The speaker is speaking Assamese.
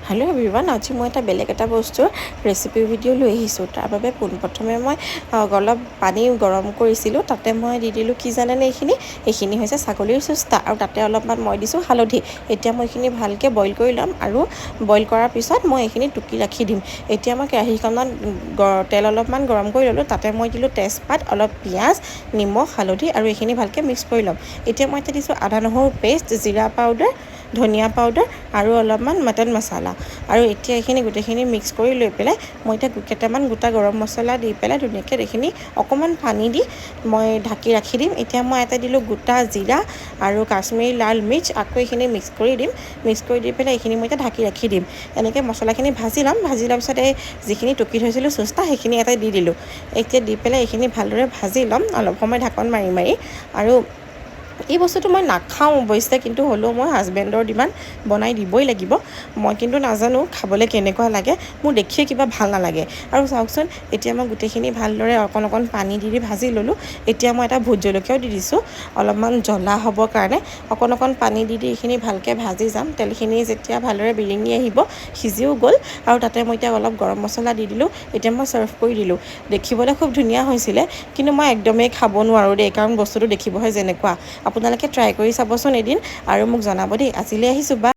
হেল্ল' এভৰিৱান, আজি মই বেলেগ এটা বস্তুৰ ৰেচিপি ভিডিঅ' লৈ আহিছোঁ। তাৰ বাবে পোনপ্ৰথমে মই অলপ পানী গৰম কৰিছিলোঁ। তাতে মই দি দিলোঁ কি জানেনে, এইখিনি হৈছে ছাগলীৰ চুস্তা, আৰু তাতে অলপমান মই দিছোঁ হালধি। এতিয়া মই এইখিনি ভালকৈ বইল কৰি ল'ম, আৰু বইল কৰাৰ পিছত মই এইখিনি টুকি ৰাখি দিম। এতিয়া মই কেৰাহীখনত তেল অলপমান গৰম কৰি ল'লোঁ। তাতে মই দিলোঁ তেজপাত, অলপ পিঁয়াজ, নিমখ, হালধি, আৰু এইখিনি ভালকৈ মিক্স কৰি ল'ম। এতিয়া মই দিছোঁ আদা নহৰু পেষ্ট, জিৰা পাউডাৰ, ধনিয়া পাউডাৰ, আৰু অলপমান মটন মছলা। আৰু এতিয়া এইখিনি গোটেইখিনি মিক্স কৰি লৈ পেলাই মই এতিয়া কেইটামান গোটা গৰম মছলা দি পেলাই ধুনীয়াকৈ এইখিনি অকণমান পানী দি মই ঢাকি ৰাখি দিম। এতিয়া মই এটা দিলোঁ গোটা জিৰা আৰু কাশ্মীৰী লাল মিৰ্চ, আকৌ এইখিনি মিক্স কৰি দিম। মিক্স কৰি দি পেলাই এইখিনি মই এতিয়া ঢাকি ৰাখি দিম। এনেকৈ মছলাখিনি ভাজি ল'ম। ভাজি লোৱাৰ পিছত এই যিখিনি টুকি থৈছিলোঁ চুস্তা, সেইখিনি এটা দি দিলোঁ। এতিয়া দি পেলাই এইখিনি ভালদৰে ভাজি ল'ম অলপ সময় ঢাকন মাৰি মাৰি। আৰু এই বস্তুটো মই নাখাওঁ অৱশ্যে, কিন্তু হ'লেও মই হাজবেণ্ডৰ ডিমাণ্ড, বনাই দিবই লাগিব। মই কিন্তু নাজানো খাবলৈ কেনেকুৱা লাগে, মোৰ দেখিয়ে কিবা ভাল নালাগে। আৰু চাওকচোন, এতিয়া মই গোটেইখিনি ভালদৰে অকণ অকণ পানী দি ভাজি ল'লোঁ। এতিয়া মই এটা ভোট জলকীয়াও দি দিছোঁ অলপমান জ্বলা হ'বৰ কাৰণে। অকণ অকণ পানী দি এইখিনি ভালকৈ ভাজি যাম। তেলখিনি যেতিয়া ভালদৰে বিৰিঙি আহিব, সিজিও গ'ল, আৰু তাতে মই এতিয়া অলপ গৰম মছলা দি দিলোঁ। এতিয়া মই ছাৰ্ভ কৰি দিলোঁ। দেখিবলৈ খুব ধুনীয়া হৈছিলে, কিন্তু মই একদমেই খাব নোৱাৰোঁ দেই, কাৰণ বস্তুটো দেখিবহে যেনেকুৱা। আপোনালোকে ট্ৰাই কৰি চাবচোন এদিন, আৰু মোক জনাব দেই। আজিলৈ আহিছোঁ, বা